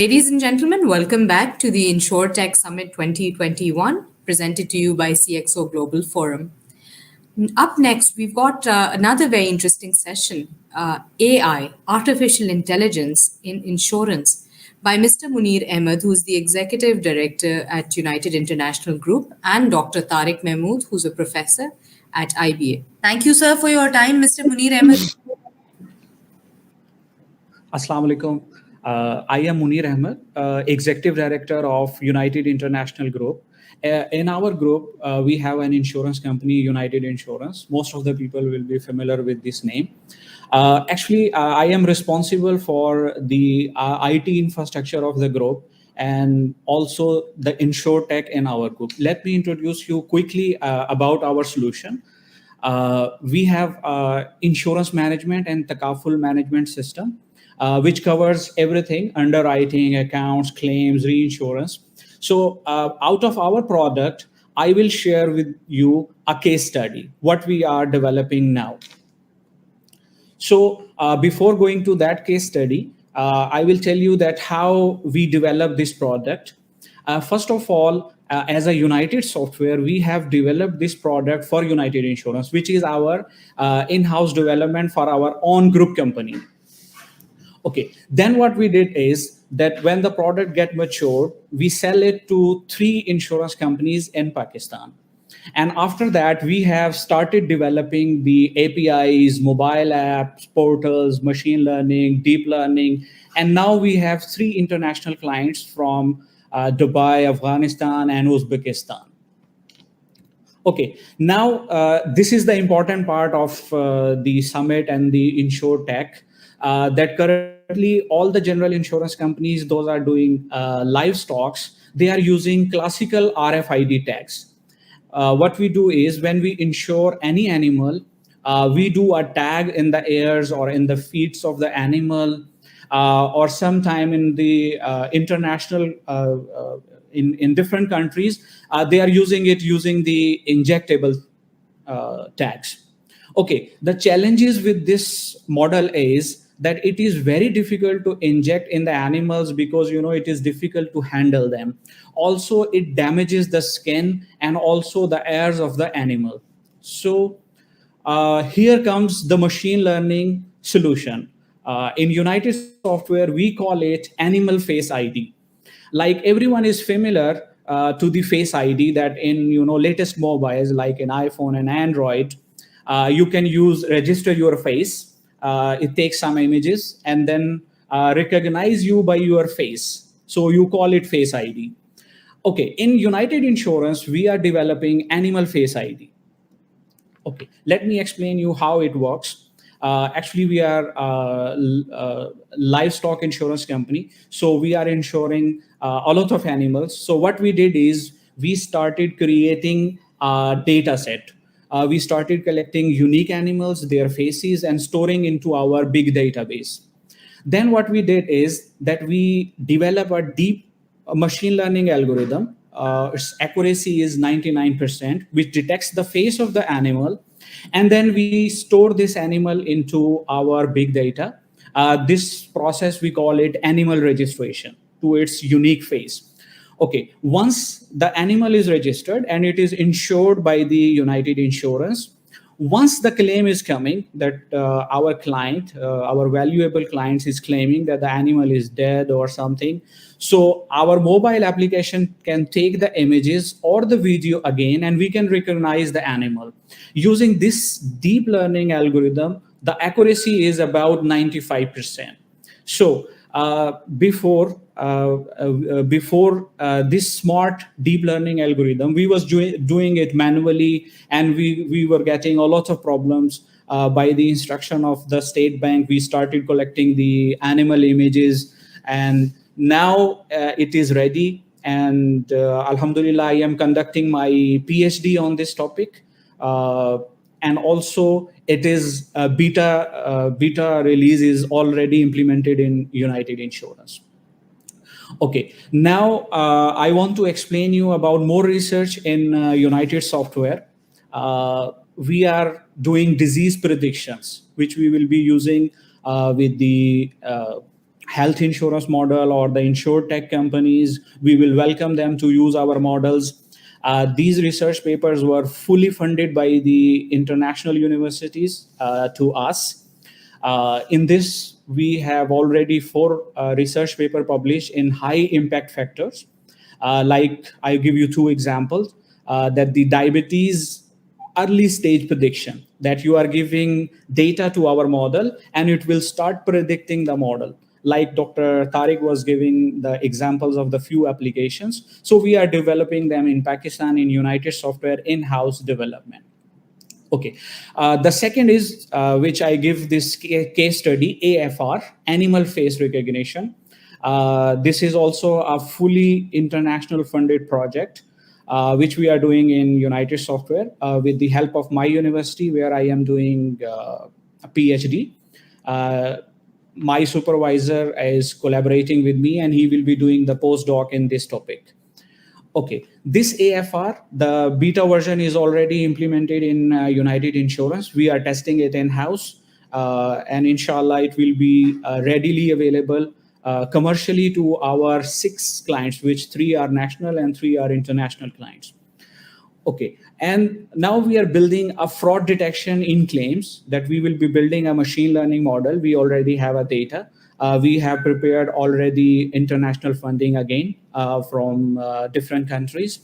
Ladies and gentlemen, welcome back to the InsurTech Summit 2021, presented to you by CXO Global Forum. Up next, we've got another very interesting session, AI, Artificial Intelligence in Insurance, by Mr. Munir Ahmed, who's the Executive Director at United International Group, and Dr. Tariq Mahmood, who's a professor at IBA. Thank you, sir, for your time, Mr. Munir Ahmed. Assalamu alaikum. I am Munir Ahmed, Executive Director of United International Group. In our group, we have an insurance company, United Insurance. Most of the people will be familiar with this name. I am responsible for the IT infrastructure of the group and also the InsurTech in our group. Let me introduce you quickly about our solution. We have insurance management and takaful management system, which covers everything: underwriting, accounts, claims, reinsurance. So out of our product, I will share with you a case study, what we are developing now. So before going to that case study, I will tell you that how we develop this product. First of all, as a United Software, we have developed this product for United Insurance, which is our in-house development for our own group company. Okay, then what we did is that when the product get matured, we sell it to 3 insurance companies in Pakistan. And after that, we have started developing the APIs, mobile apps, portals, machine learning, deep learning. And now we have 3 international clients from Dubai, Afghanistan, and Uzbekistan. Okay, now this is the important part of the summit and the InsurTech. That currently all the general insurance companies, those are doing livestocks, they are using classical RFID tags. What we do is when we insure any animal, we do a tag in the ears or in the feet of the animal, or sometime in the international, in different countries, they are using the injectable tags. Okay, the challenges with this model is that it is very difficult to inject in the animals because it is difficult to handle them. Also, it damages the skin and also the ears of the animal. So here comes the machine learning solution. In United Software, we call it Animal Face ID. Like everyone is familiar to the Face ID that in latest mobiles like in iPhone and Android, you can register your face. It takes some images and then recognize you by your face. So you call it Face ID. Okay, in United Insurance, we are developing Animal Face ID. Okay, let me explain you how it works. Actually, we are a livestock insurance company. So we are insuring a lot of animals. So what we did is we started creating a data set. We started collecting unique animals, their faces, and storing into our big database. Then what we did is that we develop a deep machine learning algorithm. Its accuracy is 99%, which detects the face of the animal. And then we store this animal into our big data. This process, we call it animal registration to its unique face. Okay, once the animal is registered and it is insured by the United Insurance, once the claim is coming that our client, our valuable client is claiming that the animal is dead or something, so our mobile application can take the images or the video again and we can recognize the animal. Using this deep learning algorithm, the accuracy is about 95%. So before this smart deep learning algorithm, we was doing it manually, and we were getting a lot of problems. By the instruction of the State Bank, we started collecting the animal images, and now it is ready. And Alhamdulillah, I am conducting my PhD on this topic. And also it is beta release is already implemented in United Insurance. Okay, now I want to explain you about more research in United Software. We are doing disease predictions, which we will be using with the health insurance model or the insure tech companies, we will welcome them to use our models. These research papers were fully funded by the international universities to us. In this, we have already 4 research paper published in high impact factors. Like I give you 2 examples, that the diabetes early stage prediction, that you are giving data to our model and it will start predicting the model. Like Dr. Tariq was giving the examples of the few applications. So we are developing them in Pakistan, in United Software in-house development. Okay. The second is, which I give this case study, AFR, animal face recognition. This is also a fully international funded project, which we are doing in United Software with the help of my university, where I am doing a PhD. My supervisor is collaborating with me, and he will be doing the postdoc in this topic. Okay, this AFR, the beta version is already implemented in United Insurance. We are testing it in-house, and inshallah, it will be readily available commercially to our 6 clients, which 3 are national and 3 are international clients. Okay, and now we are building a fraud detection in claims, that we will be building a machine learning model. We already have a data. We have prepared already international funding again from different countries.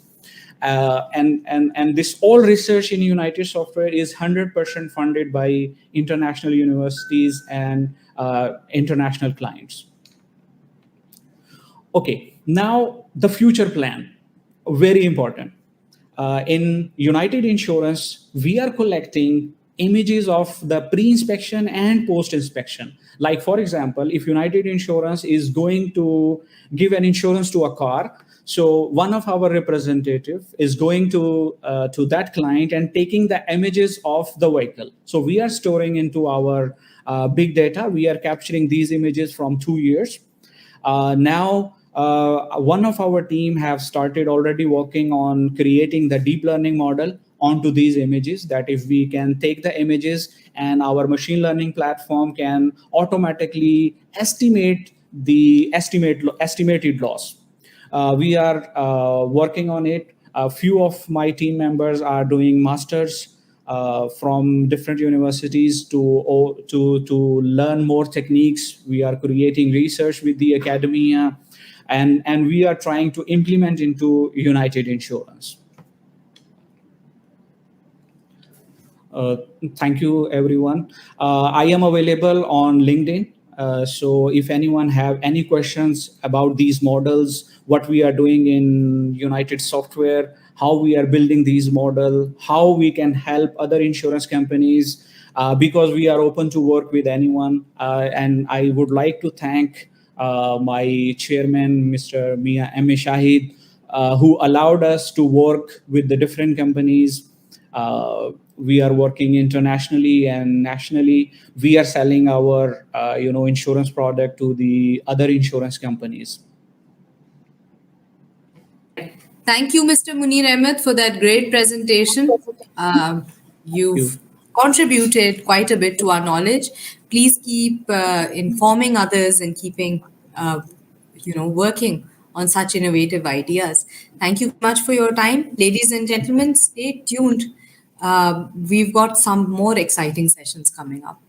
And this all research in United Software is 100% funded by international universities and international clients. Okay, now the future plan, very important. In United Insurance, we are collecting images of the pre-inspection and post-inspection. Like, for example, if United Insurance is going to give an insurance to a car, so one of our representative is going to that client and taking the images of the vehicle. So we are storing into our big data. We are capturing these images from 2 years. Now, one of our team have started already working on creating the deep learning model onto these images, that if we can take the images and our machine learning platform can automatically estimate the estimated loss. We are working on it. A few of my team members are doing masters from different universities to learn more techniques. We are creating research with the academia, and we are trying to implement into United Insurance. Thank you, everyone. I am available on LinkedIn. So if anyone have any questions about these models, what we are doing in United Software, how we are building these models, how we can help other insurance companies, because we are open to work with anyone. And I would like to thank my chairman, Mr. Mia M. Shahid, who allowed us to work with the different companies. We are working internationally and nationally. We are selling our insurance product to the other insurance companies. Thank you, Mr. Munir Ahmed, for that great presentation. You've contributed quite a bit to our knowledge. Please keep informing others and keeping, working on such innovative ideas. Thank you much for your time. Ladies and gentlemen, stay tuned. We've got some more exciting sessions coming up.